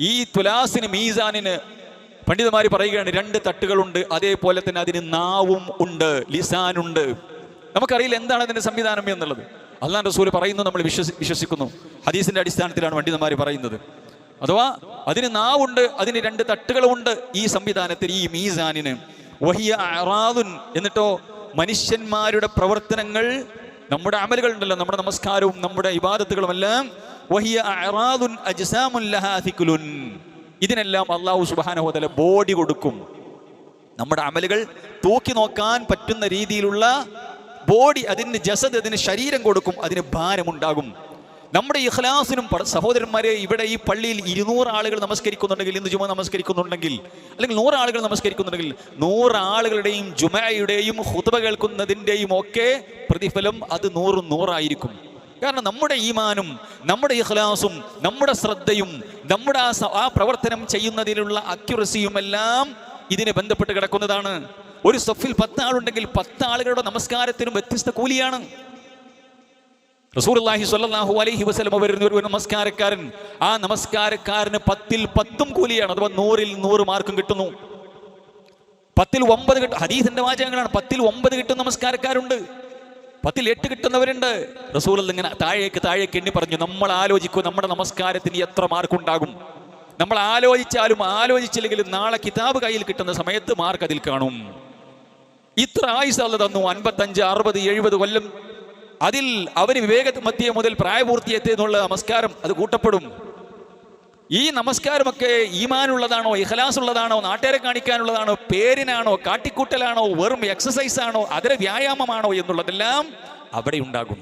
ഈ തുലാസിന് മീസാനിന് പണ്ഡിതന്മാർ പറയുകയാണ് 2 തട്ടുകളുണ്ട്, അതേപോലെ തന്നെ അതിന് നാവും ഉണ്ട്, ലിസാനുണ്ട്. നമുക്കറിയില്ല എന്താണ് അതിന്റെ സംവിധാനം എന്നുള്ളത്. അല്ലാഹു റസൂൽ പറയുന്നു, നമ്മൾ വിശ്വസിക്കുന്നു. ഹദീസിന്റെ അടിസ്ഥാനത്തിലാണ് പണ്ഡിതന്മാർ പറയുന്നത്. അഥവാ അതിന് നാവുണ്ട്, അതിന് 2 തട്ടുകളുമുണ്ട് ഈ സംവിധാനത്തിന്, ഈ മീസാനിന്. വഹിയ അറാദുൻ, എന്നിട്ടോ മനുഷ്യന്മാരുടെ പ്രവർത്തനങ്ങൾ, നമ്മുടെ അമലുകൾ ഉണ്ടല്ലോ, നമ്മുടെ നമസ്കാരവും നമ്മുടെ ഇബാദത്തുകളും എല്ലാം, വഹിയ അറാദുൻ അജ്സാമുൻ ലഹാ സിക്ലുൻ, ഇതിനെല്ലാം അല്ലാഹു സുബ്ഹാനഹു വ തആല ബോഡി കൊടുക്കും. നമ്മുടെ അമലുകൾ തൂക്കി നോക്കാൻ പറ്റുന്ന രീതിയിലുള്ള ബോഡി, അതിന് ജസദ്, അതിന് ശരീരം കൊടുക്കും, അതിന് ഭാരമുണ്ടാകും. നമ്മുടെ ഇഖ്ലാസിനും സഹോദരന്മാരെ, ഇവിടെ ഈ പള്ളിയിൽ 200 ആളുകൾ നമസ്കരിക്കുന്നുണ്ടെങ്കിൽ, ഇന്ന് ജുമ നമസ്കരിക്കുന്നുണ്ടെങ്കിൽ, അല്ലെങ്കിൽ 100 ആളുകൾ നമസ്കരിക്കുന്നുണ്ടെങ്കിൽ, 100 ആളുകളുടെയും ജുമയുടെയും ഖുത്ബ കേൾക്കുന്നതിൻ്റെയും ഒക്കെ പ്രതിഫലം അത് 100 ആയിരിക്കും. കാരണം നമ്മുടെ ഈമാനും നമ്മുടെ ഇഖ്ലാസും നമ്മുടെ ശ്രദ്ധയും നമ്മുടെ ആ പ്രവർത്തനം ചെയ്യുന്നതിലുള്ള അക്യുറസിയും എല്ലാം ഇതിനെ ബന്ധപ്പെട്ട് കിടക്കുന്നതാണ്. ഒരു സഫിൽ 10 ആളുണ്ടെങ്കിൽ 10 ആളുകളുടെ നമസ്കാരത്തിനും വ്യത്യസ്ത കൂലിയാണ്. റസൂലുള്ളാഹി സ്വല്ലല്ലാഹു അലൈഹി വസല്ലം വരുന്ന ഒരു നമസ്കാരക്കാരൻ, ആ നമസ്കാരക്കാരന് 10ൽ 10 കൂലിയാണ്. അഥവാ 100ൽ 100 മാർക്കും കിട്ടുന്നു. 10ൽ 9 കിട്ടും. ഹദീസിന്റെ വാചകങ്ങളാണ്. 10ൽ 9 കിട്ടുന്ന നമസ്കാരക്കാരുണ്ട്, 10ൽ 8 കിട്ടുന്നവരുണ്ട്. റസൂൽ ഇങ്ങനെ താഴേക്ക് എണ്ണി പറഞ്ഞു. നമ്മൾ ആലോചിക്കും നമ്മുടെ നമസ്കാരത്തിന് എത്ര മാർക്കുണ്ടാകും. നമ്മൾ ആലോചിച്ചാലും ആലോചിച്ചില്ലെങ്കിലും നാളെ കിതാബ് കയ്യിൽ കിട്ടുന്ന സമയത്ത് മാർക്ക് അതിൽ കാണും. ഇത്ര ആയുസ് അല്ലാഹു തന്നു, 55, 60, 70 കൊല്ലം. അതിൽ അവന് വിവേകമധ്യേ മുതൽ പ്രായപൂർത്തിയെത്തിയെന്നുള്ള നമസ്കാരം അത് കൂട്ടപ്പെടും. ഈ നമസ്കാരമൊക്കെ ഈമാനുള്ളതാണോ, ഇഖ്ലാസ് ഉള്ളതാണോ, നാട്ടുകാരെ കാണിക്കാനുള്ളതാണോ, പേരിനാണോ, കാട്ടിക്കൂട്ടലാണോ, വെറും എക്സസൈസ് ആണോ, അതര വ്യായാമമാണോ എന്നുള്ളതെല്ലാം അവിടെ ഉണ്ടാകും.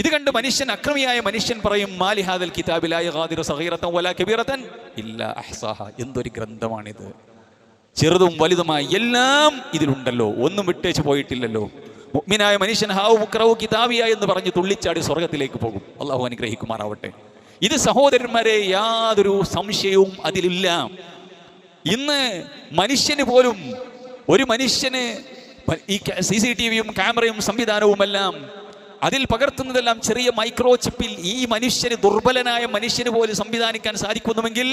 ഇത് കണ്ട് മനുഷ്യൻ, അക്രമിയായ മനുഷ്യൻ പറയും, മാലി ഹാദൽ കിതാബി ലാ യഗാദിറു സഗീറതൻ വലാ കബീറതൻ ഇല്ലാ അഹ്സാഹാ. എന്തൊരു ഗ്രന്ഥമാണിത്, ചെറുതും വലുതുമായി എല്ലാം ഇതിലുണ്ടല്ലോ, ഒന്നും വിട്ടേച്ച് പോയിട്ടില്ലല്ലോ. മുഅ്മിനായ മനുഷ്യൻ ഹാവു മുക്റഹു കിതാബിയ എന്ന് പറഞ്ഞ് തുള്ളിച്ചാടി സ്വർഗത്തിലേക്ക് പോകും. അള്ളാഹു അനുഗ്രഹിക്കുമാറാവട്ടെ. ഇത് സഹോദരന്മാരെ യാതൊരു സംശയവും അതിലില്ല. ഇന്ന് മനുഷ്യന് പോലും, ഒരു മനുഷ്യന് ഈ CCTVയും ക്യാമറയും സംവിധാനവുമെല്ലാം അതിൽ പകർത്തുന്നതെല്ലാം ചെറിയ മൈക്രോ ചിപ്പിൽ ഈ മനുഷ്യന്, ദുർബലനായ മനുഷ്യന് പോലും സംവിധാനിക്കാൻ സാധിക്കുന്നുവെങ്കിൽ,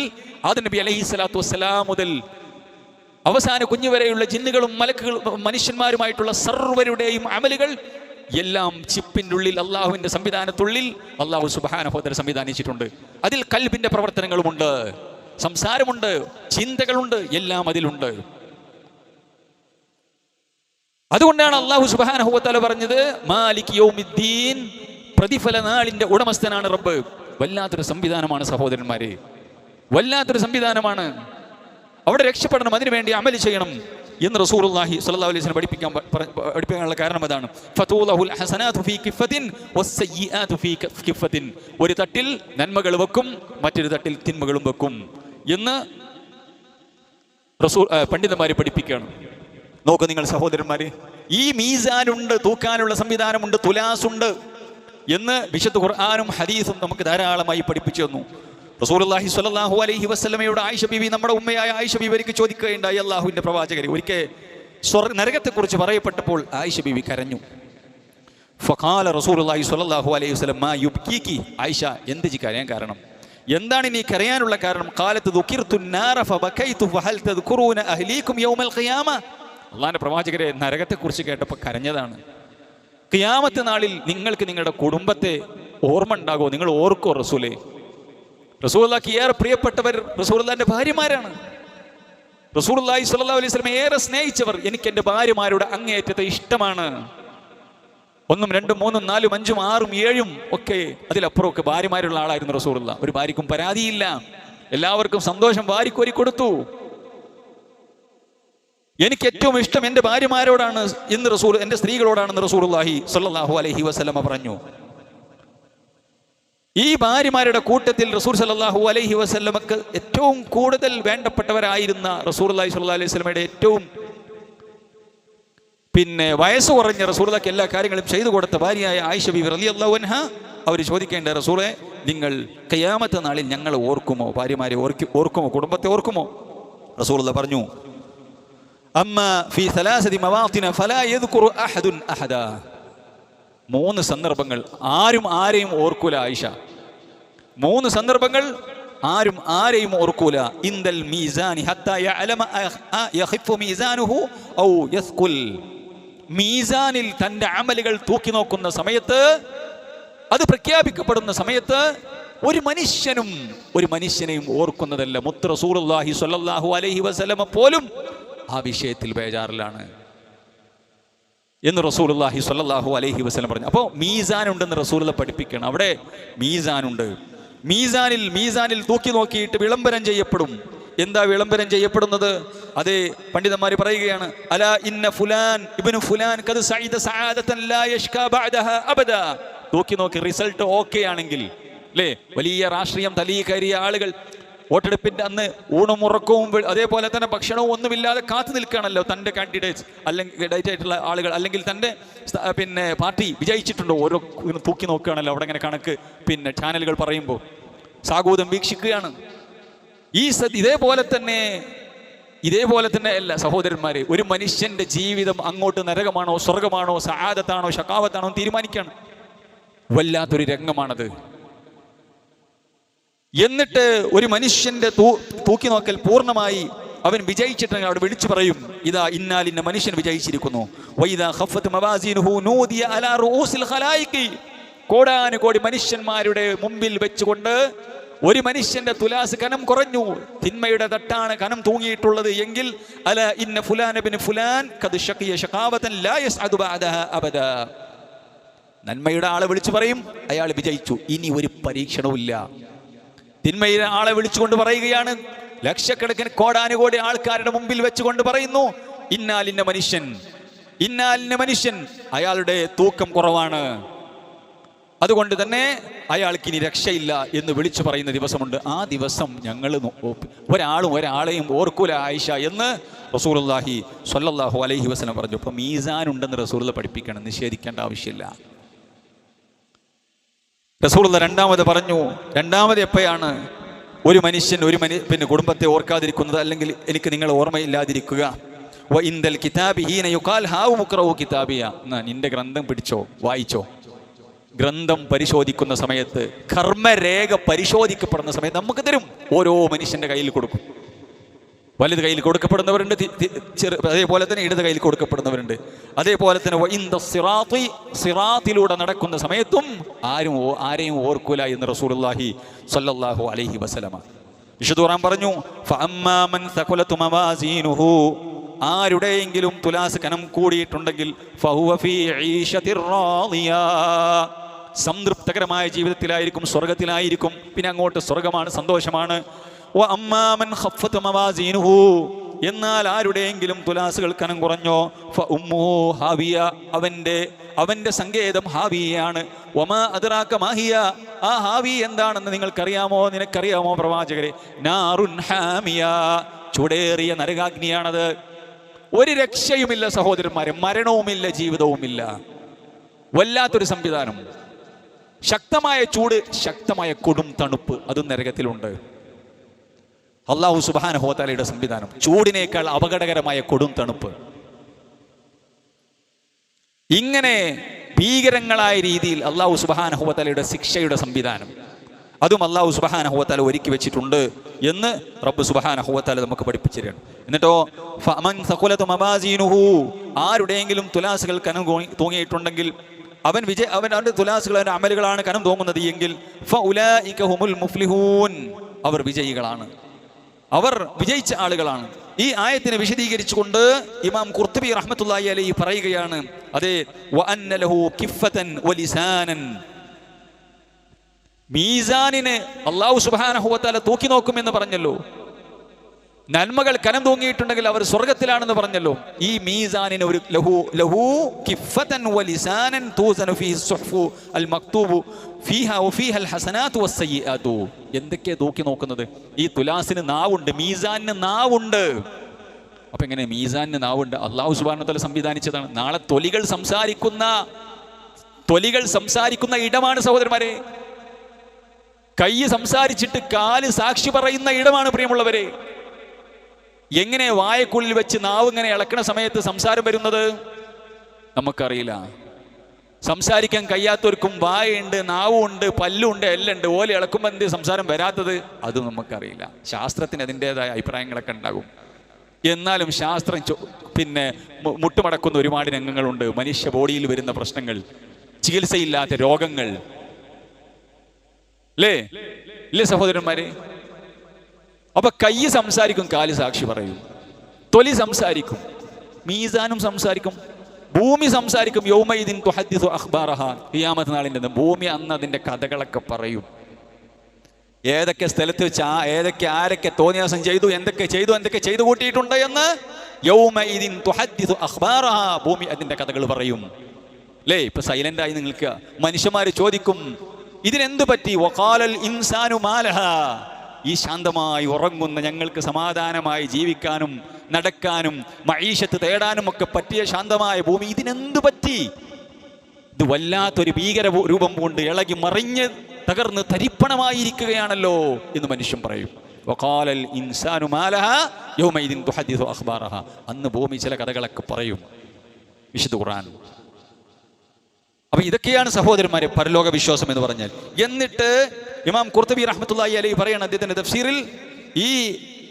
ആദം നബി അലൈഹിസ്സലാത്തു വസ്സലാം മുതൽ അവസാന കുഞ്ഞുവരെയുള്ള ജിന്നുകളും മലക്കുകളും മനുഷ്യന്മാരുമായിട്ടുള്ള സർവരുടെയും അമലുകൾ എല്ലാം ചിപ്പിൻ്റെ ഉള്ളിൽ, അള്ളാഹുവിൻ്റെ സംവിധാനത്തുള്ളിൽ അള്ളാഹു സുബ്ഹാനഹു വ തആല സംവിധാനിച്ചിട്ടുണ്ട്. അതിൽ കൽബിൻ്റെ പ്രവർത്തനങ്ങളുമുണ്ട്, സംസാരമുണ്ട്, ചിന്തകളുണ്ട്, എല്ലാം അതിലുണ്ട്. അതുകൊണ്ടാണ് അള്ളാഹു സുബ്ഹാനഹു വ തആല പറഞ്ഞത്, മാലിക് യൗമിദ്ദീൻ, പ്രതിഫല നാളിന്റെ ഉടമസ്ഥനാണ് റബ്ബ്. വല്ലാത്തൊരു സംവിധാനമാണ് സഹോദരന്മാരെ, വല്ലാത്തൊരു സംവിധാനമാണ്. അവിടെ രക്ഷപ്പെടണം, അതിനുവേണ്ടി അമൽ ചെയ്യണം എന്ന് റസൂലുള്ളാഹി സ്വല്ലല്ലാഹു അലൈഹി വസല്ലം പഠിപ്പിക്കാനുള്ള കാരണം അതാണ്. ഫതൂലഹുൽ ഹസനാതു ഫീ കിഫത്തിൻ വസ്സയ്യിആതു ഫീ കിഫത്തിൻ. ഒരു തട്ടിൽ നന്മകൾ വെക്കും, മറ്റൊരു തട്ടിൽ തിന്മകളും വെക്കും എന്ന് പണ്ഡിതന്മാരെ പഠിപ്പിക്കുകയാണ്. നോക്കൂ നിങ്ങൾ സഹോദരന്മാരെ, ഈ മീസാനുണ്ട്, തൂക്കാനുള്ള സംവിധാനമുണ്ട്, തുലാസുണ്ട് എന്ന് വിശുദ്ധ ഖുർആനും ഹദീസും നമുക്ക് ധാരാളമായി പഠിപ്പിച്ചു തന്നു. റസൂലുള്ളാഹി സ്വല്ലല്ലാഹു അലൈഹി വസല്ലമയോട് ആയിഷ ബീവി, നമ്മുടെ ഉമ്മയായ ആയിഷ ബീവിക്ക് ചോദിക്കുകയുണ്ടായി, അല്ലാഹുവിൻ്റെ പ്രവാചകരെ, ഒരിക്കൽ നരകത്തെക്കുറിച്ച് പറയപ്പെട്ടപ്പോൾ ആയിഷ ബീവി കരഞ്ഞു. ഫഖാല റസൂലുള്ളാഹി സ്വല്ലല്ലാഹു അലൈഹി വസല്ലം, മാ യുബ്കീകി, ആയിഷ എന്ത് കരയാൻ കാരണം, എന്താണ് ഇനി കരയാനുള്ള കാരണം? ഖാലത്ത് ദുഖിർതു നാറ ഫബകൈതു ഫഹൽ തദ്കുറൂന അഹ്ലീകും യൗമൽ ഖിയാമ. അല്ലാഹുവിൻ്റെ പ്രവാചകരെ, നരകത്തെക്കുറിച്ച് കേട്ടപ്പോൾ കരഞ്ഞതാണ്. ഖിയാമത്ത് നാളിൽ നിങ്ങൾക്ക് നിങ്ങളുടെ കുടുംബത്തെ ഓർമ്മ ഉണ്ടാകുമോ? നിങ്ങൾ ഓർക്കോ റസൂലേ? റസൂലുള്ളാഹിക്ക് ഏറെ പ്രിയപ്പെട്ടവർ റസൂലുള്ളാഹിന്റെ ഭാര്യമാരാണ്. റസൂലുള്ളാഹി സ്വല്ലല്ലാഹു അലൈഹി വസല്ലം ഏറെ സ്നേഹിച്ചവർ. എനിക്ക് എൻ്റെ ഭാര്യമാരുടെ അങ്ങേയറ്റത്തെ ഇഷ്ടമാണ്. 1, 2, 3, 4, 5, 6, 7 ഒക്കെ അതിലപ്പുറമൊക്കെ ഭാര്യമാരുള്ള ആളായിരുന്നു റസൂലുള്ളാഹി. ഒരു ഭാര്യക്കും പരാതിയില്ല, എല്ലാവർക്കും സന്തോഷം വാരിക്കോരി കൊടുത്തു. എനിക്ക് ഏറ്റവും ഇഷ്ടം എൻ്റെ ഭാര്യമാരോടാണ് എന്ന് റസൂൽ, എൻ്റെ സ്ത്രീകളോടാണെന്ന് റസൂലുള്ളാഹി സ്വല്ലല്ലാഹു അലൈഹി വസല്ലം പറഞ്ഞു. ഈ ഭാര്യമാരുടെ കൂട്ടത്തിൽ റസൂൽ സല്ലല്ലാഹു അലൈഹി വസല്ലമക്ക് ഏറ്റവും കൂടുതൽ വേണ്ടപ്പെട്ടവരായിരുന്ന റസൂലുള്ളാഹി സ്വല്ലല്ലാഹു അലൈഹി വസല്ലമയുടെ ഏറ്റവും വയസ്സ് കുറഞ്ഞ റസൂലുള്ളാഹിക്ക് എല്ലാ കാര്യങ്ങളും ചെയ്തു കൊടുത്ത ഭാര്യയായ ആയിഷ ബീവി റളിയല്ലാഹു അൻഹ, അവർ ചോദിക്കേണ്ട, റസൂലേ, നിങ്ങൾ ഖിയാമത്ത് നാളിൽ ഞങ്ങൾ ഓർക്കുമോ? ഭാര്യമാരെ ഓർക്കുമോ? കുടുംബത്തെ ഓർക്കുമോ? റസൂലുള്ളാഹി പറഞ്ഞു, അമ്മ ഫീ സലാസതി മവാത്തിന ഫലാ യദ്കുറു അഹദുൻ അഹദാ. 3 സന്ദർഭങ്ങൾ ആരും ആരെയും ഓർക്കൂല ആയിഷ. 3 സന്ദർഭങ്ങൾ ആരും ആരെയും ഓർക്കൂല. ഇന്ദൽ മീസാനി ഹത്താ യഅലമ യഖിഫു മീസാനുഹു ഔ യസ്കുൽ. മീസാനിൽ തന്റെ അമലുകൾ തൂക്കി നോക്കുന്ന സമയത്ത്, അത് പ്രഖ്യാപിക്കപ്പെടുന്ന സമയത്ത് ഒരു മനുഷ്യനെയും ഓർക്കുന്നതല്ല. മുത്ത് റസൂലുള്ളാഹി സ്വല്ലല്ലാഹു അലൈഹി വസല്ലമ പോലും ആ വിഷയത്തിൽ ബേജാറിലാണ് എന്ന് റസൂലുള്ളാഹി സ്വല്ലല്ലാഹു അലൈഹി വസല്ലം പറഞ്ഞു. അപ്പോൾ മീസാൻ ഉണ്ടെന്ന് റസൂലുള്ള പഠിപ്പിക്കണം. അവിടെ മീസാനുണ്ട്. മീസാനിൽ തൂക്കി നോക്കിയിട്ട് വിളംബരം ചെയ്യപ്പെടും. എന്താ വിളംബരം ചെയ്യപ്പെടുന്നത്? അത് പണ്ഡിതന്മാർ പറയുകയാണ്, അലാ ഇന്ന ഫുലാൻ ഇബ്നു ഫുലാൻ ഖദ് സഅദ സഅദതൻ ലാ യഷ്കാ ബഅദഹാ അബദാ. തൂക്കി നോക്കി റിസൾട്ട് ഓക്കെ ആണെങ്കിൽ, അല്ലേ, വലിയ രാഷ്ട്രീയം തലീകരിയ ആളുകൾ വോട്ടെടുപ്പിന്റെ അന്ന് ഊണും ഉറക്കവും അതേപോലെ തന്നെ ഭക്ഷണവും ഒന്നുമില്ലാതെ കാത്തു നിൽക്കുകയാണല്ലോ തൻ്റെ കാൻഡിഡേറ്റ്സ് അല്ലെങ്കിൽ ആയിട്ടുള്ള ആളുകൾ, അല്ലെങ്കിൽ തൻ്റെ പാർട്ടി വിജയിച്ചിട്ടുണ്ടോ, ഓരോ തൂക്കി നോക്കുകയാണല്ലോ. അവിടെ ഇങ്ങനെ കണക്ക് ചാനലുകൾ പറയുമ്പോൾ സാഗൂതം വീക്ഷിക്കുകയാണ്. ഇതേപോലെ തന്നെ അല്ല സഹോദരന്മാരെ, ഒരു മനുഷ്യന്റെ ജീവിതം അങ്ങോട്ട് നരകമാണോ സ്വർഗമാണോ സആദത്താണോ ശഖാവത്താണോ തീരുമാനിക്കുകയാണ്. വല്ലാത്തൊരു രംഗമാണത്. എന്നിട്ട് ഒരു മനുഷ്യന്റെ തൂക്കി നോക്കൽ പൂർണ്ണമായി അവൻ വിജയിച്ചിട്ടുണ്ടെങ്കിൽ അവിടെ വിളിച്ചു പറയും, ഇതാ ഇന്നാലിന്ന മനുഷ്യൻ വിജയിച്ചിരിക്കുന്നു. വൈദാ ഖഫത്ത് മവാസീനുഹു നൂദിയ അലാ റൂസിൽ ഖലായിഖി. കോടാനുകോടി മനുഷ്യന്മാരുടെ മുമ്പിൽ വെച്ചുകൊണ്ട് ഒരു മനുഷ്യന്റെ തുലാസ് കനം കുറഞ്ഞു, തിന്മയുടെ തട്ടാണ് കനം തൂങ്ങിയിട്ടുള്ളത് എങ്കിൽ അല ഇന്ന ഫുലാൻ ഇബ്നു ഫുലാൻ ഖദ് ശഖിയ ശഖാവതൻ ലാ യസ്അദു ബഅദഹാ അബദാ. നന്മയുടെ ആളെ വിളിച്ചു പറയും, അയാൾ വിജയിച്ചു, ഇനി ഒരു പരീക്ഷണവുമില്ല. തിന്മയുടെ ആളെ വിളിച്ചുകൊണ്ട് പറയുകയാണ്, ലക്ഷക്കണക്കിന് കോടാനുകോടി ആൾക്കാരുടെ മുമ്പിൽ വെച്ചുകൊണ്ട് പറയുന്നു, ഇന്നാലിന്ന മനുഷ്യൻ അയാളുടെ തൂക്കം കുറവാണ്, അതുകൊണ്ട് തന്നെ അയാൾക്ക് ഇനി രക്ഷയില്ല എന്ന് വിളിച്ചു പറയുന്ന ദിവസമുണ്ട്. ആ ദിവസം ഞങ്ങൾ ഒരാളെയും ഓർക്കൂല ആയിഷ എന്ന് റസൂലുള്ളാഹി സ്വല്ലല്ലാഹു അലൈഹി വസല്ലം പറഞ്ഞു. അപ്പോൾ മീസാൻ ഉണ്ടെന്ന് റസൂലുള്ള പഠിപ്പിക്കണം, നിഷേധിക്കേണ്ട ആവശ്യമില്ല. റസൂലുള്ള രണ്ടാമത് പറഞ്ഞു, രണ്ടാമത് എപ്പോഴാണ് ഒരു മനുഷ്യൻ കുടുംബത്തെ ഓർക്കാതിരിക്കുന്നത്, അല്ലെങ്കിൽ എനിക്ക് നിങ്ങൾ ഓർമ്മയില്ലാതിരിക്കുക? വഇൻദൽ കിതാബി ഹീന യുഖാൽ ഹാഉ മുഖ്റഉ കിതാബിയ. നിന്റെ ഗ്രന്ഥം പിടിച്ചോ, വായിച്ചോ. ഗ്രന്ഥം പരിശോധിക്കുന്ന സമയത്ത്, കർമ്മരേഖ പരിശോധിക്കപ്പെടുന്ന സമയത്ത് നമുക്ക് തരും. ഓരോ മനുഷ്യന്റെ കയ്യിൽ കൊടുക്കും. വലത് കയ്യിൽ കൊടുക്കപ്പെടുന്നവരുണ്ട്, അതേപോലെ തന്നെ ഇടത് കയ്യിൽ കൊടുക്കപ്പെടുന്നവരുണ്ട്. അതേപോലെ തന്നെ സിറാത്തിലൂടെ നടക്കുന്ന സമയത്തും ആരെയും ഓർക്കൂല എന്ന് റസൂലുള്ളാഹി സ്വല്ലല്ലാഹു അലൈഹി വസല്ലമ. വിശുദ്ധ ഖുർആൻ പറഞ്ഞു, ഫഅമ്മാ മൻ സഖലതു മവാസീനുഹു. ആരുടെയെങ്കിലും തുലാസ് കനം കൂടിയിട്ടുണ്ടെങ്കിൽ ഫഹുവ ഫീ ഈശതിർ റാദിയ. സംതൃപ്തകരമായ ജീവിതത്തിലായിരിക്കും, സ്വർഗത്തിലായിരിക്കും. പിന്നെ അങ്ങോട്ട് സ്വർഗമാണ്, സന്തോഷമാണ്. വഅമ്മാ മൻ ഖഫ്ഫത് മവാസീനുഹു. എന്നാൽ ആരുടെയെങ്കിലും തുലാസുകൾ കനം കുറഞ്ഞോ ഫഉമ്മുഹു ഹാവിയ. അവന്റെ സങ്കേതം ഹാവിയാണ്. വമാ അദ്റാക മാഹിയ. ആ ഹാവി എന്താണെന്ന് നിനക്കറിയാമോ പ്രവാചകരെ? നാറുൻ ഹാമിയ. ചൂടേറിയ നരകാഗ്നിയാണത്. ഒരു രക്ഷയുമില്ല സഹോദരന്മാരെ, മരണവുമില്ല, ജീവിതവുമില്ല. വല്ലാത്തൊരു സംവിധാനം. ശക്തമായ ചൂട്, ശക്തമായ കൊടും തണുപ്പ്, അതും നരകത്തിലുണ്ട്. അല്ലാഹു സുബ്ഹാനഹു വ തആലയുടെ സംവിധാനം. ചൂടിനേക്കാൾ അപകടകരമായ കൊടും തണുപ്പ്. ഇങ്ങനെ ഭീകരങ്ങളായ രീതിയിൽ അല്ലാഹു സുബ്ഹാനഹു വ തആലയുടെ ശിക്ഷയുടെ സംവിധാനം, അതും അല്ലാഹു സുബ്ഹാനഹു വ തആല ഒരുക്കി വെച്ചിട്ടുണ്ട് എന്ന് റബ്ബ് സുബ്ഹാനഹു വ തആല നമുക്ക് പഠിപ്പിച്ചു തരുന്നു. എന്നിട്ടോ ഫമൻ സഖലതു മവാസീനുഹു. ആരുടെയെങ്കിലും തുലാസുകൾ കനം തൂങ്ങിയിട്ടുണ്ടെങ്കിൽ അവന്റെ തുലാസുകൾ, അവന്റെ അമലുകളാണ് കനം തൂങ്ങുന്നത് എങ്കിൽ ഫഉലൈക ഹുമുൽ മുഫ്ലിഹൂൻ. അവർ വിജയികളാണ്, അവർ വിജയിച്ച ആളുകളാണ്. ഈ ആയത്തിനെ വിശദീകരിച്ചുകൊണ്ട് ഇമാം ഖുർത്തുബി റഹ്മത്തുള്ളാഹി അലൈഹി പറയുകയാണ്, അതെ, വഅന്ന ലഹു കിഫ്ഫതൻ വലിസാനൻ. മീസാനിനെ അല്ലാഹു സുബ്ഹാനഹു വ തആല തൂക്കി നോക്കുമെന്ന് പറഞ്ഞല്ലോ. നന്മകൾ കനം തൂങ്ങിയിട്ടുണ്ടെങ്കിൽ അവർ സ്വർഗത്തിലാണെന്ന് പറഞ്ഞല്ലോ. ഈ മീസാനിന് ഒരു ലഹു കിഫ്ഫതൻ വലിസാനൻ തൂസനു ഫീഹി സുഹ്ഫു അൽ മക്തൂബു ഫീഹാ വഫീഹൽ ഹസനാതു വസ്സയ്യിആതു. എന്തൊക്കെ തൂക്കി നോക്കുന്നത്? ഈ തുലാസിന് നാവുണ്ട്, മീസാനിന് നാവുണ്ട്. അപ്പൊ എങ്ങനെ മീസാനിന് നാവുണ്ട്? അല്ലാഹു സുബ്ഹാനഹു വ തആല സംവിധാനിച്ചതാണ്. നാളെ തൊലികൾ സംസാരിക്കുന്ന ഇടമാണ് സഹോദരന്മാരെ. കൈ സംസാരിച്ചിട്ട് കാല് സാക്ഷി പറയുന്ന ഇടമാണ് പ്രിയമുള്ളവരെ. എങ്ങനെ വായക്കുള്ളിൽ വെച്ച് നാവ് ഇങ്ങനെ ഇളക്കണ സമയത്ത് സംസാരം വരുന്നത് നമുക്കറിയില്ല. സംസാരിക്കാൻ കഴിയാത്തവർക്കും വായുണ്ട്, നാവുണ്ട്, പല്ലുണ്ട്, എല്ലാം ഉണ്ട്. ഓല ഇളക്കുമ്പോൾ എന്ത് സംസാരം വരാത്തത്? അതും നമുക്കറിയില്ല. ശാസ്ത്രത്തിന് അതിൻ്റെതായ അഭിപ്രായങ്ങളൊക്കെ ഉണ്ടാകും. എന്നാലും ശാസ്ത്രം പിന്നെ മുട്ടുമടക്കുന്ന ഒരുപാട് രംഗങ്ങളുണ്ട്. മനുഷ്യ ബോഡിയിൽ വരുന്ന പ്രശ്നങ്ങൾ, ചികിത്സയില്ലാത്ത രോഗങ്ങൾ, ഇല്ലേ സഹോദരന്മാരെ? അപ്പൊ കൈ സംസാരിക്കും, കാല് സാക്ഷി പറയും, തൊലി സംസാരിക്കും, മീസാനും സംസാരിക്കും, ഭൂമി സംസാരിക്കും. യൗമഇദിൻ തുഹദ്ദിസു അഖ്ബാറഹ, ഖിയാമത്ത് നാളിൻ്റെ ഭൂമി അന്ന് അതിൻ്റെ കഥകളൊക്കെ പറയും. ഏതൊക്കെ സ്ഥലത്ത് വെച്ച് ഏതൊക്കെ ആരൊക്കെ തോന്നിയാസം ചെയ്തു, എന്തൊക്കെ ചെയ്തു കൂട്ടിയിട്ടുണ്ട് എന്ന് യൗമഇദിൻ തുഹദ്ദിസു അഖ്ബാറഹ, ഭൂമി അതിൻ്റെ കഥകൾ പറയും. ഇപ്പൊ സൈലന്റ് ആയി നിങ്ങൾക്ക് മനുഷ്യന്മാർ ചോദിക്കും, ഇതിനെന്ത് പറ്റി? വഖാലൽ ഇൻസാനു മാലഹ, ഈ ശാന്തമായി ഉറങ്ങുന്ന ഞങ്ങൾക്ക് സമാധാനമായി ജീവിക്കാനും നടക്കാനും മഈശത്ത് തേടാനും ഒക്കെ പറ്റിയ ശാന്തമായ ഭൂമി ഇതിനെന്ത് പറ്റി? ഇത് വല്ലാത്തൊരു ഭീകര രൂപം കൊണ്ട് ഇളകി മറിഞ്ഞ് തകർന്ന് തരിപ്പണമായിരിക്കുകയാണല്ലോ എന്ന് മനുഷ്യൻ പറയും. വഖാലൽ ഇൻസാനു മാലഹ യൗമഇദിൻ തുഹദ്ദിസു അഖ്ബാറഹ, അന്ന് ഭൂമി ചില കഥകളൊക്കെ പറയും. വിശുദ്ധ ഖുർആൻ. അപ്പൊ ഇതൊക്കെയാണ് സഹോദരന്മാരെ പരലോക വിശ്വാസം എന്ന് പറഞ്ഞാൽ. എന്നിട്ട് ഇമാം ഖുർത്തുബി റഹ്മത്തുള്ളാഹി അലൈഹി പറയാണ് അദ്ദേഹത്തിന്റെ തഫ്സീറിൽ, ഈ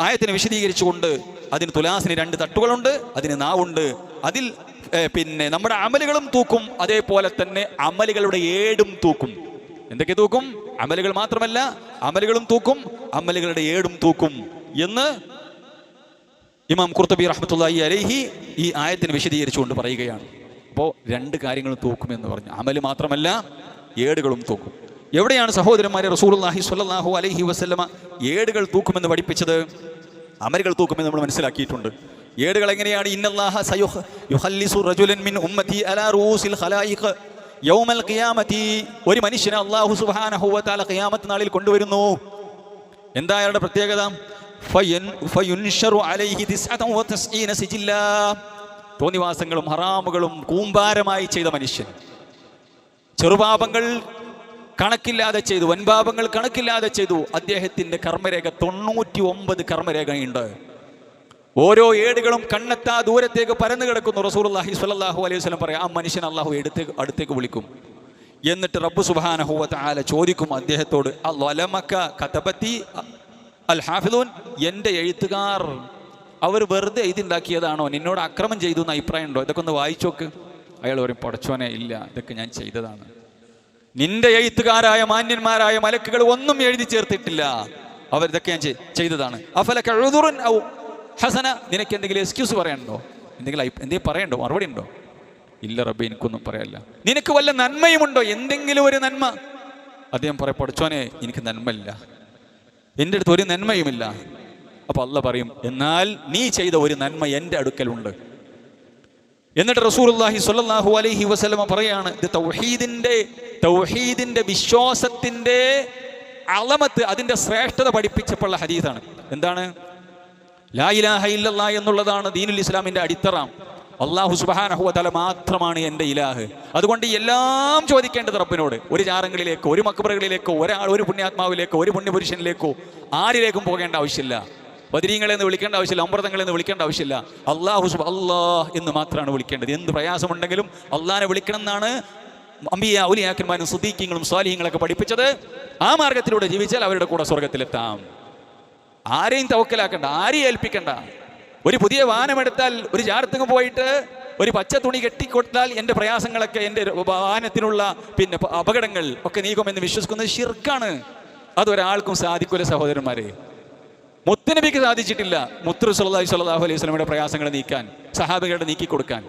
ആയത്തിനെ വിശദീകരിച്ചുകൊണ്ട്, അതിന് തുലാസിന് 2 തട്ടുകളുണ്ട്, അതിന് നാവുണ്ട്, അതിൽ പിന്നെ നമ്മുടെ അമലുകളും തൂക്കും, അതേപോലെ തന്നെ അമലുകളുടെ ഏടും തൂക്കും. എന്തൊക്കെ തൂക്കും? അമലുകൾ മാത്രമല്ല, അമലുകളും തൂക്കും, അമലുകളുടെ ഏടും തൂക്കും എന്ന് ഇമാം ഖുർത്തുബി റഹ്മത്തുള്ളാഹി അലൈഹി ഈ ആയത്തിനെ വിശദീകരിച്ചുകൊണ്ട് പറയുകയാണ്. അപ്പോൾ 2 കാര്യങ്ങളും തൂക്കുമെന്ന് പറഞ്ഞു. അമല് മാത്രമല്ല, ഏടുകളും തൂക്കും. എവിടെയാണ് സഹോദരന്മാരെ റസൂലുള്ളാഹി സ്വല്ലല്ലാഹു അലൈഹി വസല്ലമ ഏടുകൾ തൂക്കുമെന്ന് പഠിപ്പിച്ചത്? അമലുകൾ തൂക്കുമെന്ന് നമ്മൾ മനസ്സിലാക്കിയിട്ടുണ്ട്. ഏടുകൾ എങ്ങനെയാണ്? ഇന്നല്ലാഹ യുഖല്ലിസു റജുലൻ മിൻ ഉമ്മതി അലാ റൂസിൽ ഖലായിഖ് യൗമൽ ഖിയാമത്തി, ഒരു മനുഷ്യനെ അല്ലാഹു സുബ്ഹാനഹു വ തആല ഖിയാമത്ത് നാളിൽ കൊണ്ടുവരുന്നു. എന്താ അയാളുടെ പ്രത്യേകത? ഫയുൻഷറു അലൈഹി 99 സിജില്ല, തോന്നിവാസങ്ങളും ഹറാമുകളും കൂമ്പാരമായി ചെയ്ത മനുഷ്യൻ, ചെറുപാപങ്ങൾ കണക്കില്ലാതെ ചെയ്തു, വൻപാപങ്ങൾ കണക്കില്ലാതെ ചെയ്തു. അദ്ദേഹത്തിന്റെ കർമ്മരേഖ 99 കർമ്മരേഖയുണ്ട്. ഓരോ ഏടുകളും കണ്ണെത്താ ദൂരത്തേക്ക് പരന്നു കിടക്കുന്നു. റസൂലുള്ളാഹി സ്വല്ലല്ലാഹു അലൈഹി വസല്ലം പറയാം, ആ മനുഷ്യൻ അല്ലാഹു അടുത്തേക്ക് വിളിക്കും. എന്നിട്ട് റബ്ബ് സുബ്ഹാനഹു വ തആല ചോദിക്കും അദ്ദേഹത്തോട്, അൽവലമക കതബതി അൽ ഹാഫിദൂൻ, എൻ്റെ എഴുത്തുകാർ അവർ വെറുതെ എഴുതിണ്ടാക്കിയതാണോ? നിന്നോട് അക്രമം ചെയ്തു എന്ന് അഭിപ്രായം ഉണ്ടോ? ഇതൊക്കെ ഒന്ന് വായിച്ചോക്ക്. അയാൾ പറയും, പടച്ചോനെ ഇല്ല, ഇതൊക്കെ ഞാൻ ചെയ്തതാണ്. നിന്റെ എഴുത്തുകാരായ മാന്യന്മാരായ മലക്കുകൾ ഒന്നും എഴുതി ചേർത്തിട്ടില്ല, അവരിതൊക്കെ ഞാൻ ചെയ്തതാണ്. അഫലക ഉദുറുൻ ഔ ഹസന, നിനക്ക് എന്തെങ്കിലും എക്സ്ക്യൂസ് പറയാനുണ്ടോ? എന്തെങ്കിലും പറയണ്ടോ? മറുപടി ഉണ്ടോ? ഇല്ല റബ്ബേ, എനിക്കൊന്നും പറയാനില്ല. നിനക്ക് വല്ല നന്മയുമുണ്ടോ? എന്തെങ്കിലും ഒരു നന്മ? അദ്ദേഹം പറയും, പടച്ചോനെ എനിക്ക് നന്മയില്ല, എൻ്റെ അടുത്ത് ഒരു നന്മയുമില്ല. അപ്പൊ അല്ലാഹ് പറയും, എന്നാൽ നീ ചെയ്ത ഒരു നന്മ എൻ്റെ അടുക്കലുണ്ട്. എന്നിട്ട് റസൂലുള്ളാഹി സ്വല്ലല്ലാഹു അലൈഹി വസല്ലമ പറയാണ്, ഇത് തൗഹീദിന്റെ വിശ്വാസത്തിന്റെ അളമത്ത്, അതിന്റെ ശ്രേഷ്ഠത പഠിപ്പിച്ചപ്പോൾ ഹദീസാണ്. എന്താണ്? ലാ ഇലാഹ ഇല്ലല്ലാഹ് എന്നുള്ളതാണ് ദീനുൽ ഇസ്ലാമിന്റെ അടിത്തറ. അല്ലാഹു സുബ്ഹാനഹു വ തആല മാത്രമാണ് എൻ്റെ ഇലാഹ്. അതുകൊണ്ട് എല്ലാം ചോദിക്കേണ്ടത് റബ്ബിനോട്. ഒരു ജാറങ്ങളിലേക്കോ, ഒരു മക്ബറകളിലേക്കോ, ഒരു പുണ്യാത്മാവിലേക്കോ, ഒരു പുണ്യപുരുഷനിലേക്കോ ആരിലേക്കും പോകേണ്ട ആവശ്യമില്ല. ബദരീങ്ങളെന്ന് വിളിക്കേണ്ട ആവശ്യമില്ല, അമൃതങ്ങളെന്ന് വിളിക്കേണ്ട ആവശ്യമില്ല. അല്ലാഹ് എന്ന് മാത്രമാണ് വിളിക്കേണ്ടത്. എന്ത് പ്രയാസമുണ്ടെങ്കിലും അള്ളാഹിനെ വിളിക്കണം എന്നാണ് അംബിയ ഔലിയാക്കന്മാരും സിദ്ദീഖീങ്ങളും സ്വാലിഹീങ്ങളൊക്കെ പഠിപ്പിച്ചത്. ആ മാർഗത്തിലൂടെ ജീവിച്ചാൽ അവരുടെ കൂടെ സ്വർഗത്തിലെത്താം. ആരെയും തവക്കലാക്കണ്ട, ആരെയും ഏൽപ്പിക്കണ്ട. ഒരു പുതിയ വാഹനമെടുത്താൽ, ഒരു ജാറത്തുക്ക് പോയിട്ട് ഒരു പച്ച തുണി കെട്ടിക്കൊടുത്താൽ എൻ്റെ പ്രയാസങ്ങളൊക്കെ, എൻ്റെ വാഹനത്തിനുള്ള പിന്നെ അപകടങ്ങൾ ഒക്കെ നീക്കുമെന്ന് വിശ്വസിക്കുന്നത് ശിർക്കാണ്. അതൊരാൾക്കും സാധിക്കൂല സഹോദരന്മാരെ. മുത്തുനബിക്ക് സാധിച്ചിട്ടില്ല മുത്ത് സല്ലല്ലാഹു അലൈഹി വസല്ലമയുടെ പ്രയാസങ്ങൾ നീക്കാൻ, സഹാബികളുടെ നീക്കിക്കൊടുക്കാൻ.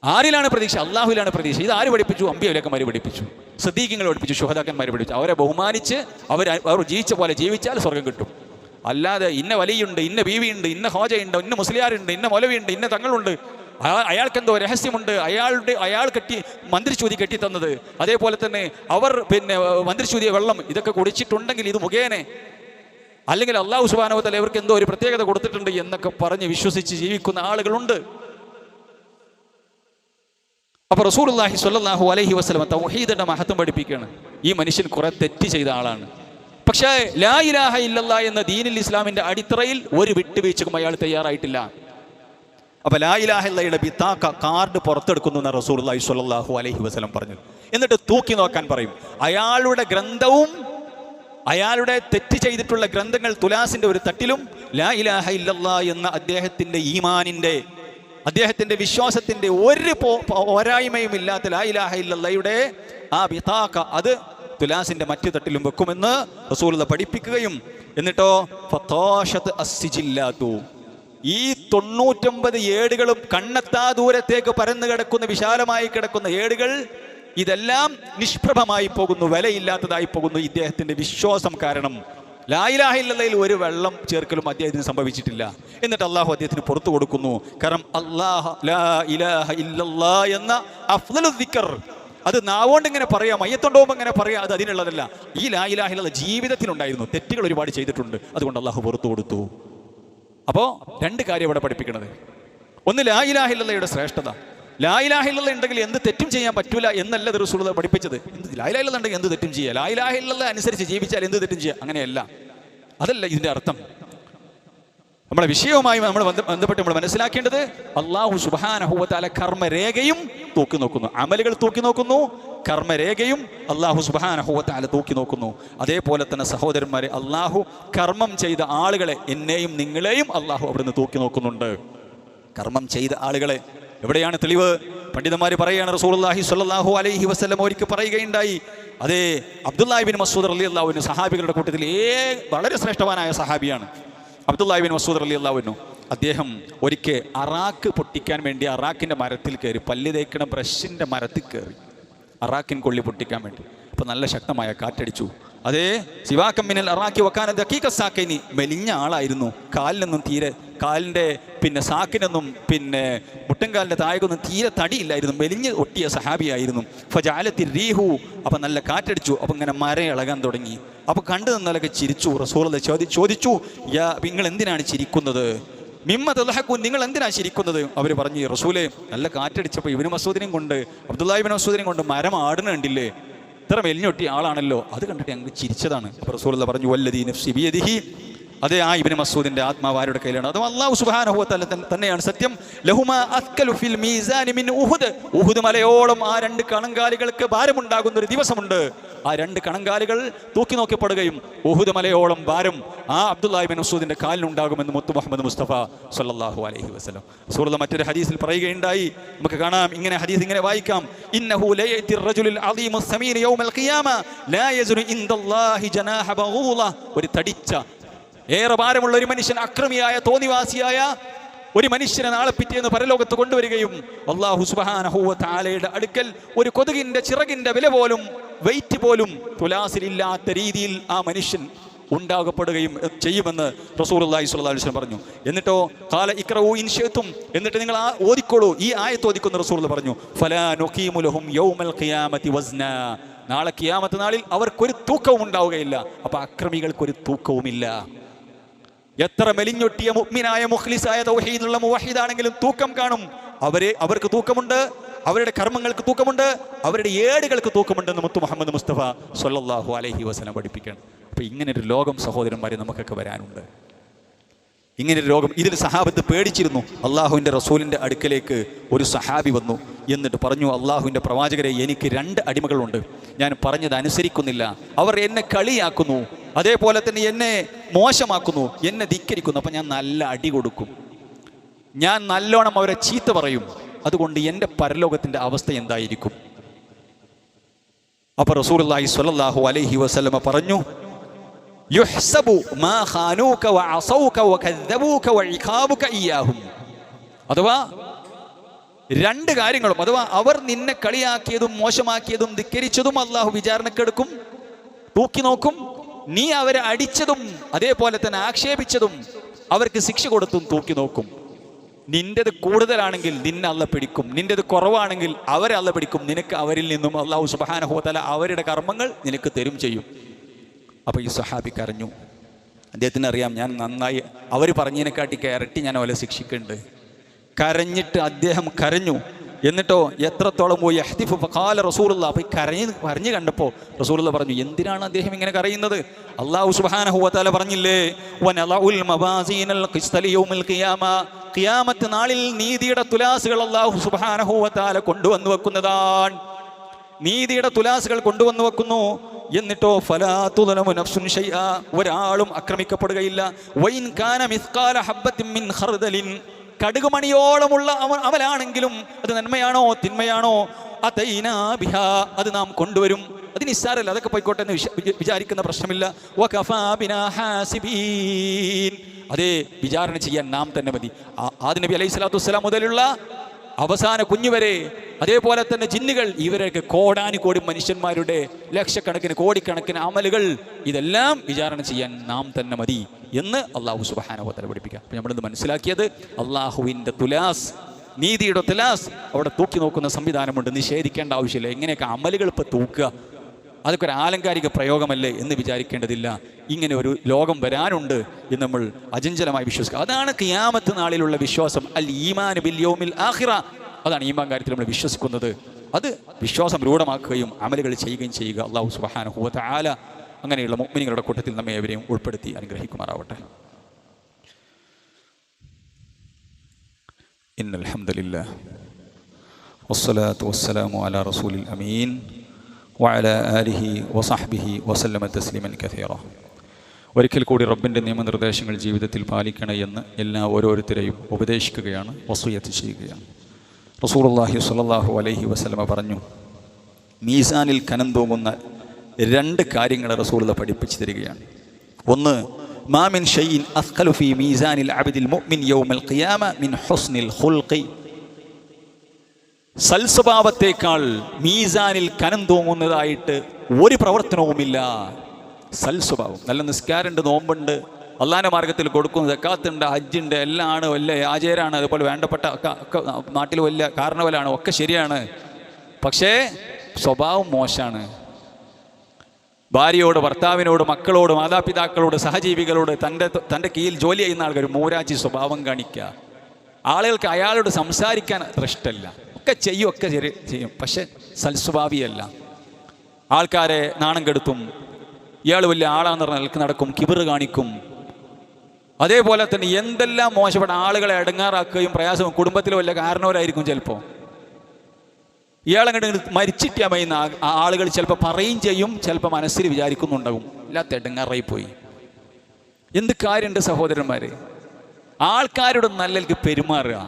ആരിലാണ് പ്രതീക്ഷ? അള്ളാഹുവിലാണ് പ്രതീക്ഷ. ഇത് ആര് പഠിപ്പിച്ചു? അമ്പിയൗലിയാക്കന്മാർ പഠിപ്പിച്ചു, സിദ്ദീഖീങ്ങൾ പഠിപ്പിച്ചു, ശുഹദാക്കന്മാർ പഠിപ്പിച്ചു. അവരെ ബഹുമാനിച്ച് അവർ ജീവിച്ച പോലെ ജീവിച്ചാൽ സ്വർഗം കിട്ടും. അല്ലാതെ ഇന്ന വലിയുണ്ട്, ഇന്ന ബീവിയുണ്ട്, ഇന്ന ഹോജയുണ്ട്, ഇന്ന മുസ്ലിയാരുണ്ട്, ഇന്ന മൗലവിയുണ്ട്, ഇന്ന തങ്ങളുണ്ട്, അയാൾക്കെന്തോ രഹസ്യമുണ്ട്, അയാൾ മന്ത്രിച്ചൂതി കെട്ടിത്തന്നത്, അതേപോലെ തന്നെ അവർ പിന്നെ മന്ത്രിച്ചൂതിയ വെള്ളം ഇതൊക്കെ കുടിച്ചിട്ടുണ്ടെങ്കിൽ ഇത് മുഖേന, അല്ലെങ്കിൽ അല്ലാഹു സുബ്ഹാനഹു വ തആല ഇവർക്ക് എന്തോ ഒരു പ്രത്യേകത കൊടുത്തിട്ടുണ്ട് എന്നൊക്കെ പറഞ്ഞ് വിശ്വസിച്ച് ജീവിക്കുന്ന ആളുകളുണ്ട്. അപ്പൊ റസൂലുള്ളാഹി സ്വല്ലല്ലാഹു അലൈഹി വസല്ലം തൗഹീദിന്റെ മഹത്വം പഠിപ്പിക്കുകയാണ്. ഈ മനുഷ്യൻ കുറെ തെറ്റ് ചെയ്ത ആളാണ്, പക്ഷേ ലാ ഇലാഹ ഇല്ലല്ലാഹ് എന്ന ദീനുൽ ഇസ്ലാമിന്റെ അടിത്തറയിൽ ഒരു വിട്ടുവീഴ്ചക്കും അയാൾ തയ്യാറായിട്ടില്ല. അപ്പൊ ലാ ഇലാഹ ഇല്ലയുടെ ബിത്താക്ക കാർഡ് പുറത്തെടുക്കുന്നു എന്ന് റസൂലുള്ളാഹി സ്വല്ലല്ലാഹു അലൈഹി വസല്ലം പറഞ്ഞു. എന്നിട്ട് തൂക്കി നോക്കാൻ പറയും. അയാളുടെ ഗ്രന്ഥവും അയാളുടെ തെറ്റ് ചെയ്തിട്ടുള്ള ഗ്രന്ഥങ്ങൾ തുലാസിന്റെ ഒരു തട്ടിലും ലാ ഇലാഹ ഇല്ലല്ലാഹ് എന്ന അദ്ദേഹത്തിന്റെ ഈമാനിന്റെ, അദ്ദേഹത്തിന്റെ വിശ്വാസത്തിന്റെ ഒരു പോരായ്മയും ഇല്ലാത്ത ലാ ഇലാഹ ഇല്ലല്ലാഹയുടെ ആ ബിത്താക്ക അത് തുലാസിന്റെ മറ്റു തട്ടിലും വെക്കുമെന്ന് റസൂലുള്ളാഹി പഠിപ്പിക്കുകയും എന്നിട്ടോ ഫതാശത് അസ്സിജില്ലാതു, ഈ 99 ഏടുകളും കണ്ണെത്താ ദൂരത്തേക്ക് പരന്നു കിടക്കുന്ന വിശാലമായി കിടക്കുന്ന ഏടുകൾ ഇതെല്ലാം നിഷ്പ്രഭമായി പോകുന്നു, വിലയില്ലാത്തതായി പോകുന്നു. ഇദ്ദേഹത്തിന്റെ വിശ്വാസം കാരണം ലാ ഇലാഹ ഇല്ലല്ലയിൽ ഒരു വെള്ളം ചേർക്കലും അദ്ദേഹത്തിന് സംഭവിച്ചിട്ടില്ല. എന്നിട്ട് അള്ളാഹു അദ്ദേഹത്തിന് പുറത്തു കൊടുക്കുന്നു. കാരണം അല്ലാഹ് ലാ ഇലാഹ ഇല്ലല്ലാഹ് എന്ന അഫ്ളലു ദിക്ർ അത് നാവോണ്ട് ഇങ്ങനെ പറയാം, മയ്യത്തുണ്ടാവുമ്പോൾ ഇങ്ങനെ പറയാം, അത് അതിനുള്ളതല്ല. ഈ ലാ ഇലാഹ ഇല്ലല്ലാഹ് ജീവിതത്തിലുണ്ടായിരുന്നു, തെറ്റുകൾ ഒരുപാട് ചെയ്തിട്ടുണ്ട്, അതുകൊണ്ട് അള്ളാഹു പുറത്തു കൊടുത്തു. അപ്പോൾ രണ്ട് കാര്യം ഇവിടെ പഠിപ്പിക്കുന്നത്. ഒന്ന് ലാ ഇലാഹ ഇല്ലല്ലയുടെ ശ്രേഷ്ഠത. ലാ ഇലാഹ ഇല്ലല്ലാഹ് ഉണ്ടെങ്കിൽ എന്ത് തെറ്റും ചെയ്യാൻ പറ്റൂല എന്നല്ല റസൂലുള്ളാഹി പഠിപ്പിച്ചത്. ലാ ഇലാഹ ഇല്ലല്ലാഹ് ഉണ്ടെങ്കിൽ എന്ത് തെറ്റും ചെയ്യാം, ലാ ഇലാഹ ഇല്ലല്ലാഹ് അനുസരിച്ച് ജീവിച്ചാൽ എന്ത് തെറ്റും ചെയ്യാം, അങ്ങനെയല്ല. അതല്ല ഇതിന്റെ അർത്ഥം. നമ്മുടെ വിഷയവുമായി നമ്മൾ ബന്ധപ്പെട്ട് നമ്മൾ മനസ്സിലാക്കേണ്ടത് അല്ലാഹു സുബ്ഹാനഹു വ തആല കർമ്മരേഖയും തൂക്കി നോക്കുന്നു, അമലുകൾ തൂക്കി നോക്കുന്നു, കർമ്മരേഖയും അല്ലാഹു സുബ്ഹാനഹു വ തആല തൂക്കി നോക്കുന്നു. അതേപോലെ തന്നെ സഹോദരന്മാരെ, അല്ലാഹു കർമ്മം ചെയ്ത ആളുകളെ, എന്നെയും നിങ്ങളെയും അല്ലാഹു അവിടുന്ന് തൂക്കി നോക്കുന്നുണ്ട്. കർമ്മം ചെയ്ത ആളുകളെ എവിടെയാണ് തെളിവ്? പണ്ഡിതന്മാർ പറയുകയാണ്, റസൂലുള്ളാഹി സ്വല്ലല്ലാഹു അലൈഹി വസല്ലം ഒരിക്കൽ പറയുകയുണ്ടായി, അതേ അബ്ദുല്ലാഹി ബിൻ മസ്ഊദ് റളിയല്ലാഹു അൻഹു സഹാബികളുടെ കൂട്ടത്തിൽ വളരെ ശ്രേഷ്ഠവാനായ സഹാബിയാണ് അബ്ദുല്ലാഹി ബിൻ മസ്ഊദ് റളിയല്ലാഹു അൻഹു. അദ്ദേഹം ഒരിക്കൽ അറാക്ക് പൊട്ടിക്കാൻ വേണ്ടി അറാക്കിൻ്റെ മരത്തിൽ കയറി, പല്ല് തേക്കണ ബ്രഷിൻ്റെ മരത്തിൽ കയറി അറാക്കിൻ കൊള്ളി പൊട്ടിക്കാൻ വേണ്ടി. അപ്പോൾ നല്ല ശക്തമായ കാറ്റടിച്ചു. അതേ സിവാക്കമ്മിനൽ അറാക്കി വക്കാന ദഖീഖ സാക്കൈനി, മെലിഞ്ഞ ആളായിരുന്നു, കാലിനൊന്നും തീരെ, കാലിൻ്റെ സാക്കിനൊന്നും മുട്ടൻകാലിൻ്റെ താഴെക്കൊന്നും തീരെ തടിയില്ലായിരുന്നു, മെലിഞ്ഞ് ഒട്ടിയ സഹാബിയായിരുന്നു. ഫജഅലത്തി റീഹു, അപ്പം നല്ല കാറ്റടിച്ചു, അപ്പം ഇങ്ങനെ മരം ഇളകാൻ തുടങ്ങി. അപ്പോൾ കണ്ടു നിന്നാലൊക്കെ ചിരിച്ചു. റസൂലുള്ളാഹി ചോദിച്ചു, നിങ്ങൾ എന്തിനാണ് ചിരിക്കുന്നത്? മിമ്മ തദ്ഹഖൂൻ, നിങ്ങൾ എന്തിനാണ് ചിരിക്കുന്നത്? അവർ പറഞ്ഞു, റസൂലേ, നല്ല കാറ്റടിച്ചപ്പോൾ ഇബ്നു മസ്ഊദിനെയും കൊണ്ട്, അബ്ദുല്ലാഹി ഇബ്നു മസ്ഊദിനെയും കൊണ്ട് മരം ആടുന്ന കണ്ടില്ലേ, ഇത്ര മെലിഞ്ഞൊട്ടി ആളാണല്ലോ, അത് കണ്ടിട്ട് ഞങ്ങൾക്ക് ചിരിച്ചതാണ്. അപ്പോൾ റസൂലുള്ളാഹി പറഞ്ഞു, വല്ലദീ നഫ്സി ബിയദിഹി, അതേ ആ ഇബ്നു മസ്ഊദിന്റെ ആത്മാവ് ആരുടെ കയ്യിലാണ്? അത് അല്ലാഹു സുബ്ഹാനഹു വ തആല തന്നെയാണ് സത്യം. ലഹുമാ അസ്കലു ഫിൽ മീസാനി മിൻ ഉഹുദ്, ഉഹുദ് മലയോളം ആ രണ്ട് കണങ്കാലുകൾക്ക് ഭാരമുണ്ടാകുന്ന ഒരു ദിവസമുണ്ട്. ആ രണ്ട് കണങ്കാലുകൾ തൂക്കി നോക്കപ്പെടുകയും ഉഹുദ് മലയോളം ഭാരം ആ അബ്ദുല്ലാഹി ഇബ്നു മസ്ഊദിന്റെ കാലിനുണ്ടാകുമെന്ന് മുത്തു മുഹമ്മദ് മുസ്തഫ സ്വല്ലല്ലാഹു അലൈഹി വസല്ലം റസൂലുള്ളാഹി മറ്റൊരു ഹദീസിൽ പറയുകയുണ്ടായി. നമുക്ക് കാണാം, ഇങ്ങനെ ഹദീസ് ഇങ്ങനെ വായിക്കാം, ഇന്നഹു ലയതി റജുലുൽ അളീമു സമീൻ യൗമൽ ഖിയാമ ലാ യസ്നു ഇൻദല്ലാഹി ജനാഹ ബഗൂല, ഒരു തടിച്ച ഏറെ ഭാരമുള്ള ഒരു മനുഷ്യൻ, അക്രമിയായ തോന്നിവാസിയായ ഒരു മനുഷ്യനെ നാളെ പിറ്റേന്ന് പരലോകത്ത് കൊണ്ടുവരികയും അല്ലാഹു സുബ്ഹാനഹു വ തആലയുടെ അടുക്കൽ ഒരു കൊതുകിന്റെ ചിറകിന്റെ വില പോലും, വെയിറ്റ് പോലും തുലാസിലില്ലാത്ത രീതിയിൽ ആ മനുഷ്യൻ ഉണ്ടാകപ്പെടുകയും ചെയ്യുമെന്ന് റസൂലുള്ളാഹി സ്വല്ലല്ലാഹു അലൈഹി വസല്ലം പറഞ്ഞു. എന്നിട്ടോ ഖാല ഇഖ്റഊ ഇൻ ശിഅ്തും, എന്നിട്ട് നിങ്ങൾ ഓതിക്കോളൂ, ഈ ആയത്ത് ഓതിക്കുന്ന റസൂലുള്ളാഹി പറഞ്ഞു, ഫലാ നുഖീമു ലഹും യൗമൽ ഖിയാമത്തി വസ്നാ, നാളെ ഖിയാമത്ത് നാളിൽ അവർക്കൊരു തൂക്കവും ഉണ്ടാവുകയില്ല. അപ്പോൾ അക്രമികൾക്കൊരു തൂക്കവുമില്ല. എത്ര മെലിഞ്ഞൊട്ടിയ മുഅ്മിനായ മുഖ്ലിസായ തൗഹീദുള്ള മുവഹിദാണെങ്കിലും തൂക്കം കാണും. അവർക്ക് തൂക്കമുണ്ട്, അവരുടെ കർമ്മങ്ങൾക്ക് തൂക്കമുണ്ട്, അവരുടെ ഏടുകൾക്ക് തൂക്കമുണ്ടെന്ന് മുത്തു മുഹമ്മദ് മുസ്തഫ സ്വല്ലല്ലാഹു അലൈഹി വസല്ലം പഠിപ്പിക്കണം. അപ്പോൾ ഇങ്ങനൊരു ലോകം സഹോദരന്മാരെ നമുക്കൊക്കെ വരാനുണ്ട്. ഇങ്ങനൊരു രോഗം. ഇതിൽ സഹാബത്ത് പേടിച്ചിരുന്നു. അള്ളാഹുവിൻ്റെ റസൂലിൻ്റെ അടുക്കലേക്ക് ഒരു സഹാബി വന്നു, എന്നിട്ട് പറഞ്ഞു, അള്ളാഹുവിൻ്റെ പ്രവാചകരെ, എനിക്ക് 2 അടിമകളുണ്ട്, ഞാൻ പറഞ്ഞത് അനുസരിക്കുന്നില്ല, അവർ എന്നെ കളിയാക്കുന്നു, അതേപോലെ തന്നെ എന്നെ മോശമാക്കുന്നു, എന്നെ ധിക്കരിക്കുന്നു, അപ്പം ഞാൻ നല്ല അടി കൊടുക്കും, ഞാൻ നല്ലോണം അവരെ ചീത്ത പറയും, അതുകൊണ്ട് എൻ്റെ പരലോകത്തിൻ്റെ അവസ്ഥ എന്തായിരിക്കും? അപ്പോൾ റസൂലുള്ളാഹി സ്വല്ലല്ലാഹു അലൈഹി വസല്ലമ പറഞ്ഞു, യുഹ്സബു മാ ഖാനൂക വഅസൗക വകദ്ദബൂക വഇഖാബുക ഇയ്യാഹും, അഥവാ 2 കാര്യങ്ങളും, അഥവാ അവർ നിന്നെ കളിയാക്കിയതും മോശമാക്കിയതും ധിക്കരിച്ചതും അള്ളാഹു വിചാരണക്കെടുക്കും, തൂക്കി നോക്കും. നീ അവരെ അടിച്ചതും അതേപോലെ തന്നെ ആക്ഷേപിച്ചതും അവർക്ക് ശിക്ഷ കൊടുത്തും തൂക്കി നോക്കും. നിന്റേത് കൂടുതലാണെങ്കിൽ നിന്നെ അള്ള പിടിക്കും, നിന്റേത് കുറവാണെങ്കിൽ അവരെ അള്ള പിടിക്കും. നിനക്ക് അവരിൽ നിന്നും അള്ളാഹു സുബ്ഹാനഹു വ തആല അവരുടെ കർമ്മങ്ങൾ നിനക്ക് തരും ചെയ്യും. അപ്പോൾ ഈ സഹാബി കരഞ്ഞു. അദ്ദേഹത്തിന് അറിയാം, ഞാൻ നന്നായി അവർ പറഞ്ഞതിനെക്കാട്ടി ഇരട്ടി ഞാൻ അവരെ ശിക്ഷിക്കുന്നുണ്ട്. കരഞ്ഞിട്ട് അദ്ദേഹം കരഞ്ഞു. എന്നിട്ടോ എത്രത്തോളം പോയി യഹ്തിഫു ഫഖാല റസൂലുള്ളാഹി, അപ്പോൾ കരഞ്ഞു കണ്ടപ്പോൾ റസൂലുള്ളാഹി പറഞ്ഞു, എന്തിനാണ് അദ്ദേഹം ഇങ്ങനെ കരയുന്നത്? അല്ലാഹു സുബ്ഹാനഹു വ തആല പറഞ്ഞില്ലേ, വനലഉൽ മവാസീനൽ ഖിസ്ത ലിയൗമിൽ ഖിയാമ, ഖിയാമത്ത് നാളിൽ നീതിയുടെ തുലാസുകൾ അല്ലാഹു സുബ്ഹാനഹു വ തആല കൊണ്ടുവന്നു വെക്കുന്നതാണ്. നീതിയുടെ തുലാസുകൾ കൊണ്ടുവന്നു വെക്കുന്നു. എന്നിട്ടോ ഫലാ തുദ്ലമു നഫ്സുൻ ശൈആ, ഒരാളും ആക്രമിക്കപ്പെടുകയില്ല. വൈൻ കാന മിസ്കാല ഹബ്ബത്തിൻ മിൻ ഖർദലിൻ, കടുകുമണിയോളമുള്ള അമലാണെങ്കിലും അത് നന്മയാണോ തിന്മയാണോ, അതൈനാ ബിഹാ, അത് നാം കൊണ്ടുവരും. അത് നിസ്സാരല്ല, അതൊക്കെ പോയിക്കോട്ടെ എന്ന് വിചാരിക്കുന്ന പ്രശ്നമില്ല. വകഫാ ബിനാ ഹാസിബീൻ, അതേ വിചാരണ ചെയ്യാൻ നാം തന്നെ മതി. ആദം നബി അലൈഹി സ്വലാത്തു വസ്സലാം മുതലുള്ള അവസാന കുഞ്ഞുവരെ, അതേപോലെ തന്നെ ജിന്നുകൾ, ഇവരൊക്കെ കോടാനുകോടി മനുഷ്യന്മാരുടെ ലക്ഷക്കണക്കിന് കോടിക്കണക്കിന് അമലുകൾ, ഇതെല്ലാം വിചാരണ ചെയ്യാൻ നാം തന്നെ മതി എന്ന് അള്ളാഹു സുബ്ഹാനഹു വ തആല പഠിപ്പിക്കുക. അപ്പോൾ നമ്മളിന്ന് മനസ്സിലാക്കിയത് അള്ളാഹുവിൻ്റെ തുലാസ്, നീതിയുടെ തുലാസ് അവിടെ തൂക്കി നോക്കുന്ന സംവിധാനമുണ്ട്. നിഷേധിക്കേണ്ട ആവശ്യമില്ല. എങ്ങനെയൊക്കെ അമലുകൾ ഇപ്പോൾ തൂക്കുക, അതൊക്കെ ഒരു ആലങ്കാരിക പ്രയോഗമല്ലേ എന്ന് വിചാരിക്കേണ്ടതില്ല. ഇങ്ങനെ ഒരു ലോകം വരാനുണ്ട് എന്ന് നമ്മൾ അചഞ്ചലമായി വിശ്വസിക്കുക. അതാണ് ഖിയാമത്ത് നാളിലുള്ള വിശ്വാസം. അൽ ഈമാൻ ബിൽ യൗമിൽ ആഖിറ, അതാണ് ഈമാൻ കാര്യത്തിൽ നമ്മൾ വിശ്വസിക്കുന്നത്. അത് വിശ്വാസം രൂഢമാക്കുകയും അമലുകൾ ചെയ്യുകയും ചെയ്യുക. അല്ലാഹു സുബ്ഹാനഹു വ തആല അങ്ങനെയുള്ള മുഅ്മിനീങ്ങളുടെ കൂട്ടത്തിൽ നമ്മെ ഏവരെയും ഉൾപ്പെടുത്തി അനുഗ്രഹിക്കുമാറാവട്ടെ. ഇന്നൽ ഹംദലില്ലാഹ് വസ്സലാത്തു വസ്സലാമു അലാ റസൂലിൽ അമീൻ വഅലാ ആലിഹി വസഹ്ബിഹി വസല്ലമ തസ്ലീമൻ കസീറ. ഒരിക്കൽ കൂടി റബ്ബിൻ്റെ നിയമനിർദ്ദേശങ്ങൾ ജീവിതത്തിൽ പാലിക്കണേ എന്ന് ഓരോരുത്തരെയും ഉപദേശിക്കുകയാണ്, വസിയ്യത്ത് ചെയ്യുകയാണ്. റസൂലുള്ളാഹി സ്വല്ലല്ലാഹു അലൈഹി വസല്ലമ പറഞ്ഞു, മീസാനിൽ കനം തൂങ്ങുന്ന 2 കാര്യങ്ങൾ റസൂലുള്ളാഹി പഠിപ്പിച്ചു തരികയാണ്. ഒന്ന്, മാ മിൻ ഷൈഇൻ അസ്ഖലു ഫീ മീസാനിൽ അബ്ദിൽ മുഅ്മിൻ യൗമൽ ഖിയാമ മിൻ ഹുസ്നിൽ ഖുൽഖി. സൽസ്വഭാവത്തേക്കാൾ മീസാനിൽ കനം തൂങ്ങുന്നതായിട്ട് ഒരു പ്രവർത്തനവുമില്ല. സൽസ്വഭാവം, നല്ല നിസ്കാരമുണ്ട്, നോമ്പുണ്ട്, അള്ളാഹിൻ്റെ മാർഗത്തിൽ കൊടുക്കുന്നു, സക്കാത്തുണ്ട്, ഹജ്ജുണ്ട്, എല്ലാം ആണ്, വലിയ ആചാരാണ്, അതുപോലെ വേണ്ടപ്പെട്ട ഒക്കെ നാട്ടിൽ വലിയ കാരണവലാണ്, ഒക്കെ ശരിയാണ്. പക്ഷേ സ്വഭാവം മോശമാണ്. ഭാര്യയോട്, ഭർത്താവിനോട്, മക്കളോട്, മാതാപിതാക്കളോട്, സഹജീവികളോട്, തൻ്റെ കീഴിൽ ജോലി ചെയ്യുന്ന ആൾക്കാർ മൂരാച്ചി സ്വഭാവം കാണിക്കുക. ആളുകൾക്ക് അയാളോട് സംസാരിക്കാൻ അത്ര ഇഷ്ടമല്ല. ഒക്കെ ചെയ്യും, ഒക്കെ ചെയ്യും, പക്ഷെ സൽസ്വഭാവിയല്ല. ആൾക്കാരെ നാണം കെടുത്തും, ഇയാൾ വലിയ ആളാന്ന് പറഞ്ഞാൽ നിലക്ക് നടക്കും, കിബിറ് കാണിക്കും. അതേപോലെ തന്നെ എന്തെല്ലാം മോശപ്പെട്ട ആളുകളെ ഇടങ്ങാറാക്കുകയും പ്രയാസവും, കുടുംബത്തിൽ വല്ല കാരണവരായിരിക്കും ചിലപ്പോൾ. ഇയാളങ്ങോട്ട് മരിച്ചിട്ടാ മൈന്ന ആളുകൾ ചിലപ്പോൾ പറയും ചെയ്യും, ചിലപ്പോൾ മനസ്സിൽ വിചാരിക്കുന്നുണ്ടാകും, ഇല്ലാത്ത ഇടങ്ങാറായി പോയി. എന്ത് കാര്യമുണ്ട് സഹോദരന്മാരെ? ആൾക്കാരോട് നല്ലക്ക് പെരുമാറുക,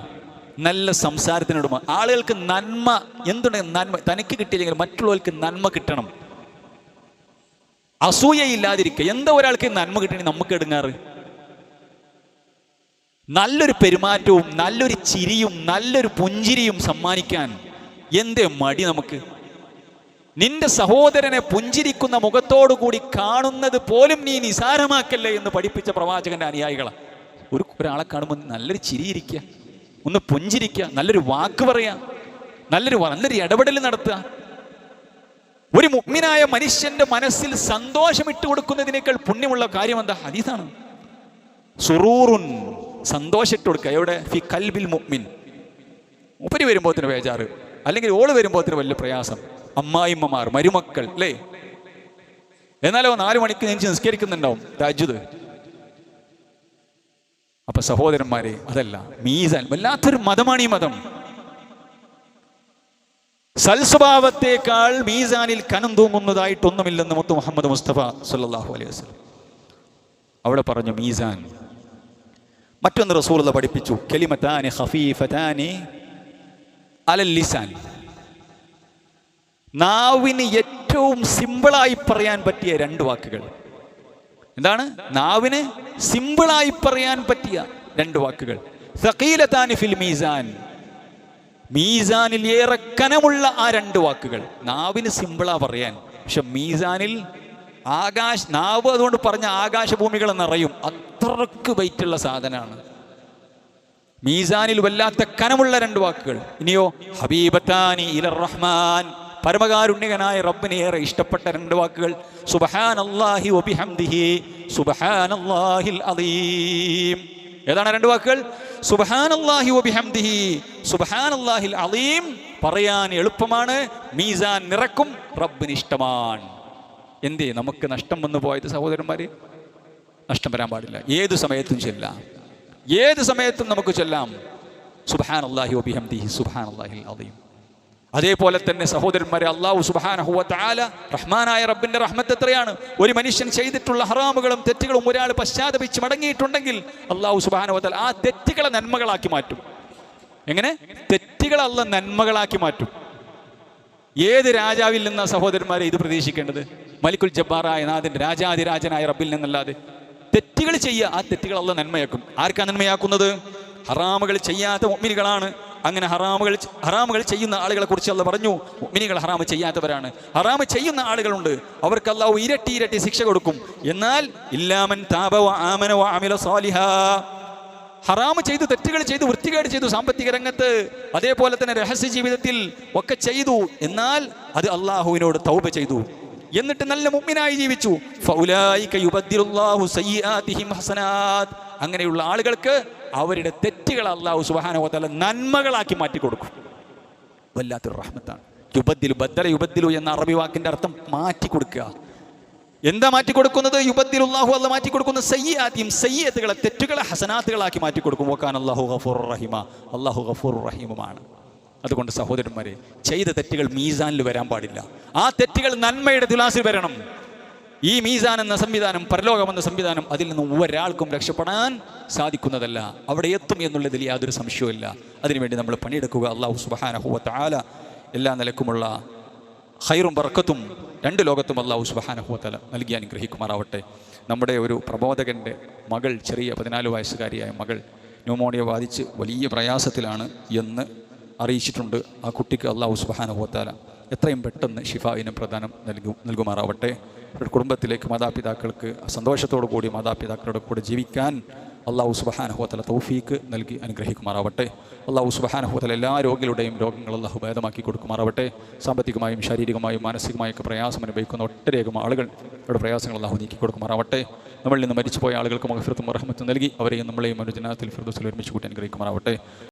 നല്ല സംസാരത്തിനോട്, ആളുകൾക്ക് നന്മ, എന്തുണ്ടെങ്കിൽ നന്മ തനിക്ക് കിട്ടിയില്ലെങ്കിൽ മറ്റുള്ളവർക്ക് നന്മ കിട്ടണം. അസൂയയില്ലാതിരിക്കുക. എന്താ ഒരാൾക്ക് നന്മ കിട്ടണമെങ്കിൽ നമുക്ക് എടുങ്ങാറ്? നല്ലൊരു പെരുമാറ്റവും നല്ലൊരു ചിരിയും നല്ലൊരു പുഞ്ചിരിയും സമ്മാനിക്കാൻ എന്തേ മടി നമുക്ക്? നിന്റെ സഹോദരനെ പുഞ്ചിരിക്കുന്ന മുഖത്തോടു കൂടി കാണുന്നത് പോലും നീ നിസാരമാക്കല്ലേ എന്ന് പഠിപ്പിച്ച പ്രവാചകന്റെ അനുയായികളാണ്. ഒരാളെ കാണുമ്പോൾ നല്ലൊരു ചിരിയിരിക്കുക, ഒന്ന് പുഞ്ചിരിക്കുക, നല്ലൊരു വാക്ക് പറയുക, നല്ലൊരു ഇടപെടൽ നടത്തുക. ഒരു മുഅ്മിനായ മനുഷ്യന്റെ മനസ്സിൽ സന്തോഷം ഇട്ട് കൊടുക്കുന്നതിനേക്കാൾ പുണ്യമുള്ള കാര്യം എന്താ? ഹദീസാണ്. സുറൂറുൻ, സന്തോഷം ഇട്ട് കൊടുക്കുക. എവിടെ? ഫി ഖൽബിൽ മുഅ്മിൻ. ഉപരി വരുമ്പോഴത്തിന് ബേജാറ്, അല്ലെങ്കിൽ ഓള് വരുമ്പോഴത്തിന് വലിയ പ്രയാസം. അമ്മായിമ്മമാർ, മരുമക്കൾ, അല്ലേ? എന്നാലോ 4 മണിക്ക് നെഞ്ച് നിസ്കരിക്കുന്നുണ്ടാവും തഹജ്ജുദ്. അപ്പൊ സഹോദരന്മാരെ, അതല്ല മീസാൻ. വല്ലാത്തൊരു മതമാണ് ഈ മതം. സൽസ്വഭാവത്തേക്കാൾ മീസാനിൽ കനം തൂങ്ങുന്നതായിട്ടൊന്നുമില്ലെന്ന് മുത്ത് മുഹമ്മദ് മുസ്തഫ സല്ലല്ലാഹു അലൈഹി വസല്ലം അവിടെ പറഞ്ഞു. മീസാൻ. മറ്റൊന്ന് റസൂലുള്ളാഹി പഠിപ്പിച്ചു, കലിമതാനി ഖഫീഫതാനി അലൽ ലിസാൻ. നാവിന് ഏറ്റവും സിമ്പിളായി പറയാൻ പറ്റിയ 2 വാക്കുകൾ. എന്താണ്? നാവിന് സിമ്പിളായി പറയാൻ പറ്റിയ 2 വാക്കുകൾ. സഖീലതാനി ഫിൽ മീസാൻ. മീസാനിൽ ഏറെ കനമുള്ള ആ 2 വാക്കുകൾ. നാവിന് സിമ്പിളാ പറയാൻ, പക്ഷെ മീസാനിൽ നാവ് അതുകൊണ്ട് പറഞ്ഞ ആകാശഭൂമികൾ എന്നറിയും, അത്രക്ക് വെയിറ്റുള്ള സാധനമാണ്. മീസാനിൽ വല്ലാത്ത കനമുള്ള 2 വാക്കുകൾ. ഇനിയോ ഹബീബത്താനി ഇലർ റഹ്മാൻ. പരമകാരുണ്യകനായ റബ്ബിനെ ഏറെ ഇഷ്ടപ്പെട്ട 2 വാക്കുകൾ. സുബ്ഹാനല്ലാഹി വബിഹംദിഹി സുബ്ഹാനല്ലാഹിൽ അദീം. ഏതാണ് 2 വാക്കുകൾ? സുബ്ഹാനല്ലാഹി വബിഹംദിഹി സുബ്ഹാനല്ലാഹിൽ അദീം. പറയാൻ എളുപ്പമാണ്, മീസാൻ നിറക്കും, റബ്ബിന് ഇഷ്ടമാണ്. എന്തേ നമുക്ക് നഷ്ടം വന്നു പോയത് സഹോദരന്മാരെ? നഷ്ടം വരാൻ പാടില്ല. ഏതു സമയത്തും ചെല്ലാം, ഏത് സമയത്തും നമുക്ക് ചൊല്ലാം സുബ്ഹാനല്ലാഹി വബിഹംദിഹി സുബ്ഹാനല്ലാഹിൽ അദീം. അതേപോലെ തന്നെ സഹോദരന്മാരെ, അല്ലാഹു സുബ്ഹാനഹു വ തആല റഹ്മാനായ റബ്ബിന്റെ റഹ്മത്ത് എത്രയാണ്. ഒരു മനുഷ്യൻ ചെയ്തിട്ടുള്ള ഹറാമുകളും തെറ്റുകളും ഒരാൾ പശ്ചാത്തപിച്ച് മടങ്ങിയിട്ടുണ്ടെങ്കിൽ അല്ലാഹു സുബ്ഹാനഹു വ തആല ആ തെറ്റുകളെ നന്മകളാക്കി മാറ്റും. എങ്ങനെ? തെറ്റുകൾ അല്ലാഹു നന്മകളാക്കി മാറ്റും. ഏത് രാജാവിൽ നിന്ന സഹോദരന്മാരെ ഇത് പ്രതീക്ഷിക്കേണ്ടത്? മലിക്കുൽ ജബ്ബാറായ നാഥൻ, രാജാതിരാജനായ റബ്ബിൽ നിന്നല്ലാതെ. തെറ്റുകൾ ചെയ്യുക, ആ തെറ്റുകൾ അല്ലാഹു നന്മയാക്കും. ആർക്കാ നന്മയാക്കുന്നത്? ഹറാമുകൾ ചെയ്യാത്ത മുഅ്മിനുകളാണ്. അങ്ങനെ ഹറാമുകൾ ചെയ്യുന്ന ആളുകളെ കുറിച്ച് അല്ലാഹു പറഞ്ഞു, മുഅ്മിനുകൾ ഹറാമ് ചെയ്യാത്തവരാണ്. ഹറാമ് ചെയ്യുന്ന ആളുകളുണ്ട്, അവർക്ക് അല്ലാഹു ഇരട്ടി ശിക്ഷ കൊടുക്കും. എന്നാൽ ഇല്ലാമൻ താബ വ ആമന വ അമില സാലിഹാ, ഹറാമ് ചെയ്തു, തെറ്റുകൾ ചെയ്തു, വൃത്തികേട് ചെയ്തു, സാമ്പത്തിക രംഗത്ത്, അതേപോലെ തന്നെ രഹസ്യ ജീവിതത്തിൽ ഒക്കെ ചെയ്തു, എന്നാൽ അത് അള്ളാഹുവിനോട് തൗബ ചെയ്തു, എന്നിട്ട് നല്ല മുഅ്മിനായി ജീവിച്ചു. ഫൗലായിക യുബദ്ദിലുല്ലാഹു സയ്യിആതിഹിം ഹസനാത്, അങ്ങനെയുള്ള ആളുകൾക്ക് അവരുടെ തെറ്റുകൾ അല്ലാഹു സുബ്ഹാനഹു വ തആല നന്മകളാക്കി മാറ്റി കൊടുക്കും. വല്ലാത്തൊരു റഹ്മത്താണ്. യുബദ്ദിലു, ബദ്ദല യുബദ്ദിലു എന്ന അറബി വാക്കിന്റെ അർത്ഥം മാറ്റി കൊടുക്കുക. എന്താ മാറ്റി കൊടുക്കുന്നത്? യുബദ്ദിലുല്ലാഹു, അല്ലാഹു മാറ്റി കൊടുക്കുന്ന സയ്യിആതിഹിം, സയ്യിഅത്തുകളെ, തെറ്റുകളെ ഹസനാത്തുകളാക്കി മാറ്റി കൊടുക്കും. വകാന അല്ലാഹു ഗഫൂറുർ റഹീമ, അല്ലാഹു ഗഫൂറുർ റഹീമുമാണ്. അതുകൊണ്ട് സഹോദരന്മാരെ, ചെയ്ത തെറ്റുകൾ മീസാനിൽ വരാൻ പാടില്ല. ആ തെറ്റുകൾ നന്മയുടെ തുലാസിൽ വരണം. ഈ മീസാൻ എന്ന സംവിധാനം, പരലോകം എന്ന സംവിധാനം, അതിൽ നിന്നും ഒരാൾക്കും രക്ഷപ്പെടാൻ സാധിക്കുന്നതല്ല. അവിടെ എത്തും എന്നുള്ളതിൽ യാതൊരു സംശയവുമില്ല. അതിനുവേണ്ടി നമ്മൾ പണിയെടുക്കുക. അല്ലാഹു സുബ്ഹാനഹു വ തആല എല്ലാ നിലക്കുമുള്ള ഖൈറും ബർക്കത്തും രണ്ട് ലോകത്തും അല്ലാഹു സുബ്ഹാനഹു വ തആല നൽകി അനുഗ്രഹിക്കുമാറാവട്ടെ. നമ്മുടെ ഒരു പ്രബോധകൻ്റെ മകൾ, ചെറിയ 14 വയസ്സുകാരിയായ മകൾ ന്യൂമോണിയ ബാധിച്ച് വലിയ പ്രയാസത്തിലാണ് എന്ന് അറിയിച്ചിട്ടുണ്ട്. ആ കുട്ടിക്ക് അല്ലാഹു സുബ്ഹാനഹു വ തആല എത്രയും പെട്ടെന്ന് ഷിഫായിനും പ്രദാനം നൽകുമാറാവട്ടെ. കുടുംബത്തിലേക്ക്, മാതാപിതാക്കൾക്ക് സന്തോഷത്തോടു കൂടി മാതാപിതാക്കളുടെ കൂടെ ജീവിക്കാൻ അല്ലാഹു സുബ്ഹാനഹു വ തആല തൗഫീക്ക് നൽകി അനുഗ്രഹിക്കുമാറാവട്ടെ. അല്ലാഹു സുബ്ഹാനഹു വ തആല എല്ലാ രോഗികളുടെയും രോഗങ്ങൾ അല്ലാഹു ഭേദമാക്കി കൊടുക്കുമാറാവട്ടെ. സാമ്പത്തികമായും ശാരീരികമായും മാനസികമായൊക്കെ പ്രയാസം അനുഭവിക്കുന്ന ഒട്ടനേകം ആളുകളുടെ പ്രയാസങ്ങൾ അല്ലാഹു നീക്കി കൊടുക്കുമാറാവട്ടെ. നമ്മളിൽ നിന്ന് മരിച്ചുപോയ ആളുകൾക്ക് മഗ്ഫിറത്തും റഹ്മത്തും നൽകി അവരെയും നമ്മളെയും ജന്നാത്തുൽ ഫിർദൗസിൽ ഒരുമിച്ച് കൂട്ടി അനുഗ്രഹിക്കുമാറാവട്ടെ.